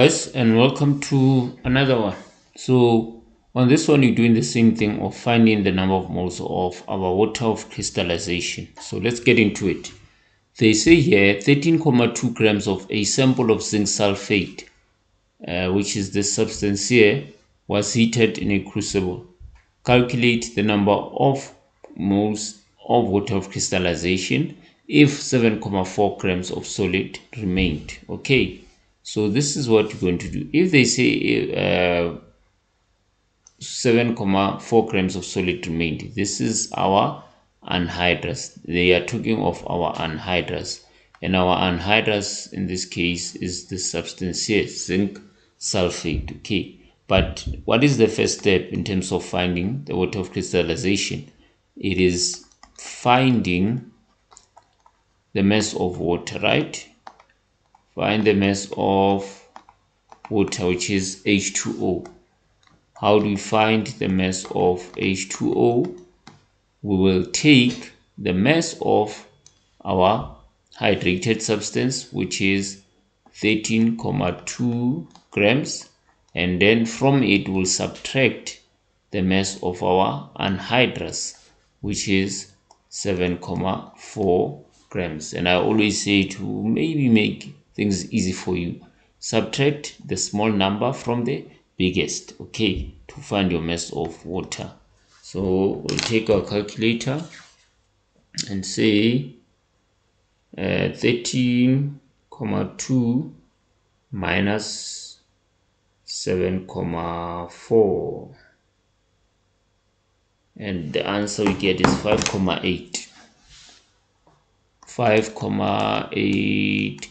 Guys, and welcome to another one. So on this one you're doing the same thing of finding the number of moles of our water of crystallization. So let's get into it. They say here 13.2 grams of a sample of zinc sulfate, which is this substance here, was heated in a crucible. Calculate the number of moles of water of crystallization if 7.4 grams of solid remained. Okay, so this is what you're going to do. If they say 7.4 grams of solid remained, this is our anhydrous. They are talking of our anhydrous, and our anhydrous in this case is the substance here, zinc sulfate. Okay, but what is the first step in terms of finding the water of crystallization? It is finding the mass of water, right? Find the mass of water, which is H2O. How do we find the mass of H2O? We will take the mass of our hydrated substance, which is 13.2 grams, and then from it we'll subtract the mass of our anhydrous, which is 7.4 grams. And I always say, to maybe make things easy for you, subtract the small number from the biggest, okay, to find your mass of water. So we'll take our calculator and say 13.2 minus 7.4, and the answer we get is 5.8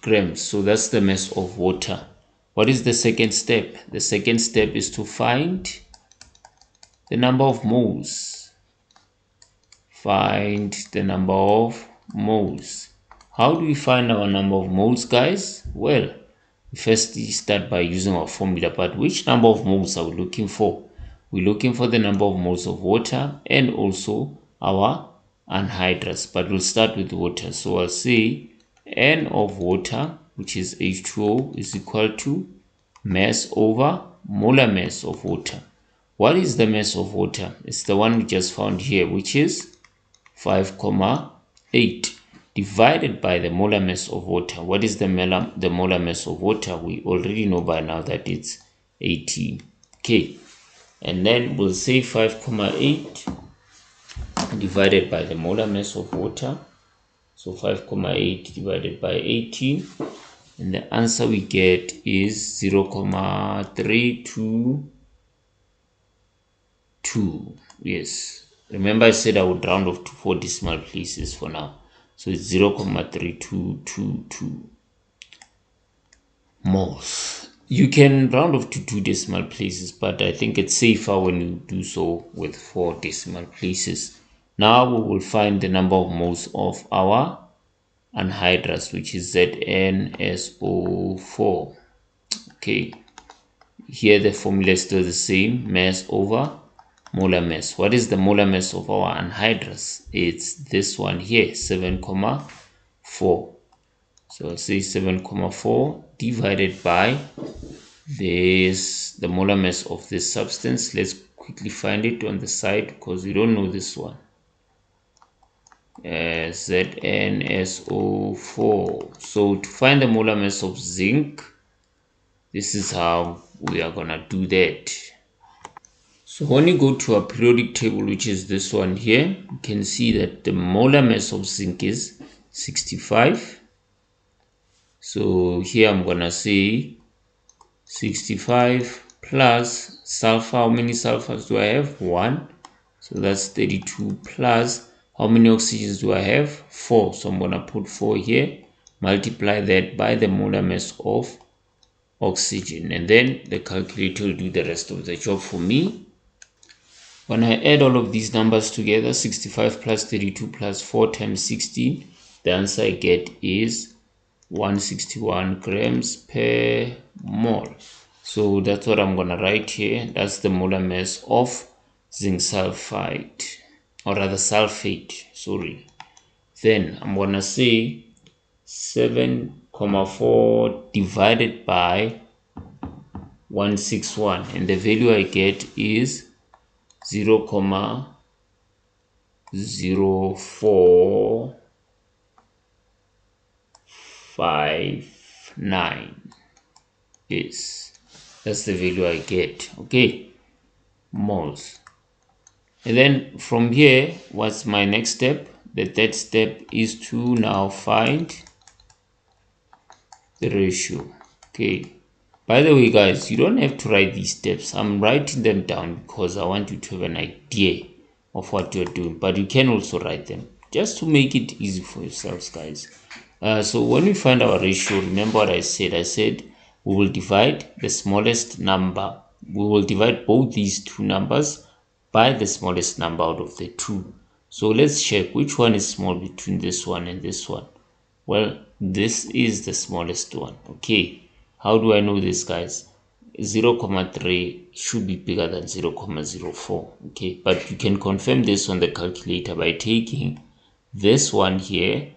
grams. So that's the mass of water. What is the second step? The second step is to find the number of moles. Find the number of moles. How do we find our number of moles, guys? Well, we first start by using our formula, but which number of moles are we looking for? We're looking for the number of moles of water and also our anhydrous, but we'll start with water. So I'll say N of water, which is H2O, is equal to mass over molar mass of water. What is the mass of water? It's the one we just found here, which is 5.8 divided by the molar mass of water. What is the molar mass of water? We already know by now that it's 18. Okay, and then we'll say 5.8 divided by the molar mass of water. So 5.8 divided by 18, and the answer we get is 0.322. Yes, remember I said I would round off to 4 decimal places for now, so it's 0.3222 moles. You can round off to 2 decimal places, but I think it's safer when you do so with 4 decimal places. Now we will find the number of moles of our anhydrous, which is ZnSO4. Okay, here the formula is still the same, mass over molar mass. What is the molar mass of our anhydrous? It's this one here, 7.4. So I'll say 7.4 divided by this, the molar mass of this substance. Let's quickly find it on the side because we don't know this one. ZnSO4. So to find the molar mass of zinc, this is how we are gonna do that. So when you go to our periodic table, which is this one here, you can see that the molar mass of zinc is 65. So here I'm gonna say 65 plus sulfur. How many sulfurs do I have? 1. So that's 32 plus how many oxygens do I have? 4. So I'm gonna put 4 here, multiply that by the molar mass of oxygen, and then the calculator will do the rest of the job for me. When I add all of these numbers together, 65 plus 32 plus 4 times 16, the answer I get is 161 grams per mole. So that's what I'm gonna write here. That's the molar mass of zinc sulfide, or rather sulfate, sorry. Then I'm gonna say 7.4 divided by 161, and the value I get is 0.0459. Yes, that's the value I get. Okay, moles. And then from here, what's my next step? The third step is to now find the ratio. Okay, by the way guys, you don't have to write these steps. I'm writing them down because I want you to have an idea of what you're doing, but you can also write them just to make it easy for yourselves, guys. So when we find our ratio, remember what I said we will divide the smallest number. We will divide both these two numbers by the smallest number out of the two. So let's check which one is small between this one and this one. Well, this is the smallest one. Okay, how do I know this, guys? 0.3 should be bigger than 0.04. Okay, but you can confirm this on the calculator by taking this one here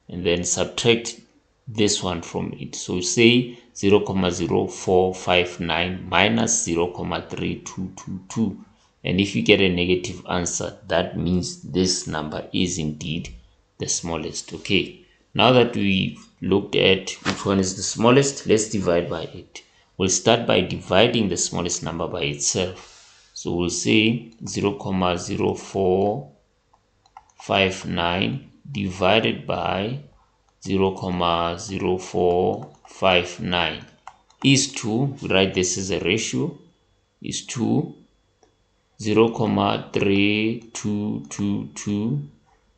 and then subtract this one from it. So say 0.0459 minus 0.3222, and if you get a negative answer, that means this number is indeed the smallest. Okay, now that we've looked at which one is the smallest, let's divide by it. We'll start by dividing the smallest number by itself. So we'll say 0.0459 divided by 0.0459 is to, we write this as a ratio, is to 0.3222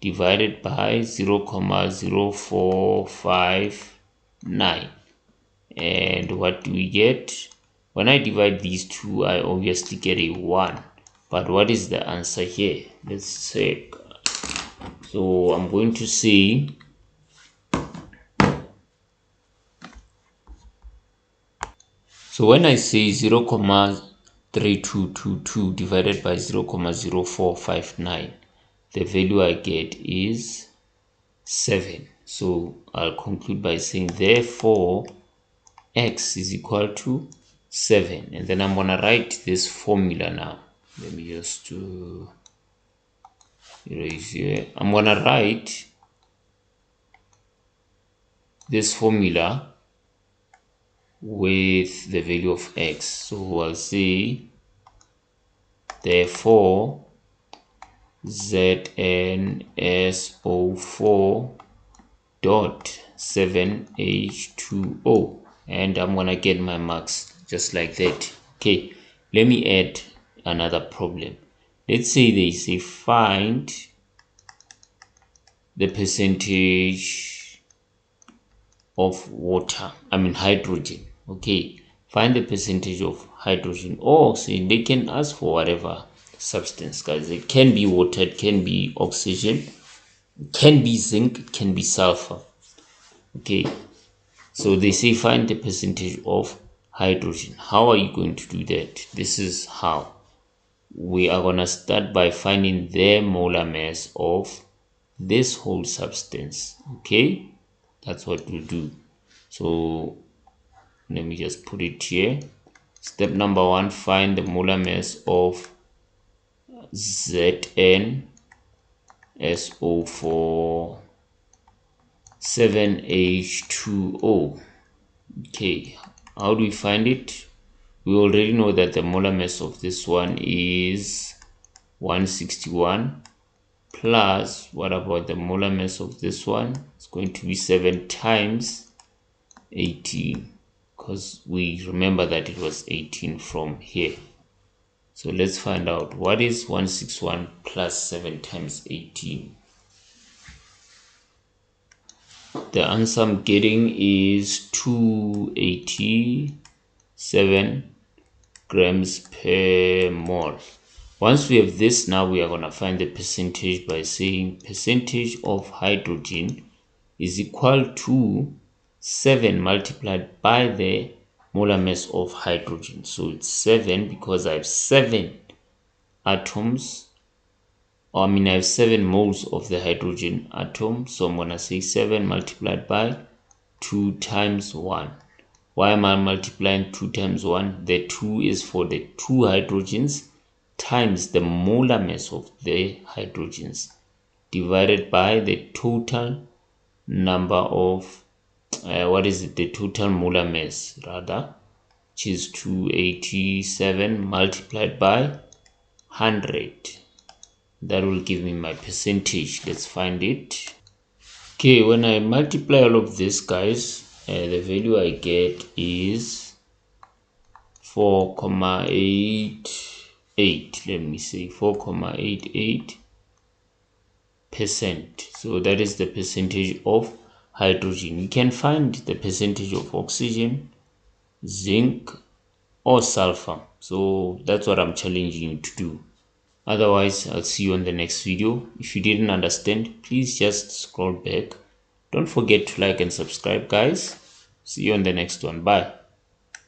divided by 0.0459. And what do we get? When I divide these two, I obviously get a 1. But what is the answer here? Let's check. So I'm going to say when I say 0.3222 divided by 0.0459, the value I get is 7. So I'll conclude by saying therefore x is equal to 7. And then I'm going to write this formula now. Let me just erase here. I'm going to write this formula with the value of x. So I'll say therefore ZnSO4 dot 7H2O, and I'm gonna get my marks just like that. Okay, let me add another problem. Let's say they say find the percentage of hydrogen. Okay, find the percentage of hydrogen, or say they can ask for whatever substance, guys. It can be water, it can be oxygen, it can be zinc, it can be sulfur. Okay, so they say find the percentage of hydrogen. How are you going to do that? This is how we are going to start by finding the molar mass of this whole substance. Okay, that's what we'll do. So let me just put it here. Step number 1, find the molar mass of ZnSO4 7H2O. Okay, how do we find it? We already know that the molar mass of this one is 161 plus, what about the molar mass of this one? It's going to be 7 times 18, because we remember that it was 18 from here. So let's find out what is 161 plus 7 times 18. The answer I'm getting is 287 grams per mole. Once we have this, now we are going to find the percentage by saying percentage of hydrogen is equal to 7 multiplied by the molar mass of hydrogen. So it's 7 because I have 7 atoms, or I have 7 moles of the hydrogen atom. So I'm going to say 7 multiplied by 2 times 1. Why am I multiplying 2 times 1? The 2 is for the 2 hydrogens times the molar mass of the hydrogens divided by the total number of the total molar mass rather, which is 287 multiplied by 100. That will give me my percentage. Let's find it. Okay, when I multiply all of this, guys, the value I get is 4,88. Let me say 4,88%. So that is the percentage of hydrogen. You can find the percentage of oxygen, zinc, or sulfur. So that's what I'm challenging you to do. Otherwise, I'll see you on the next video. If you didn't understand, please just scroll back. Don't forget to like and subscribe, guys. See you on the next one. Bye.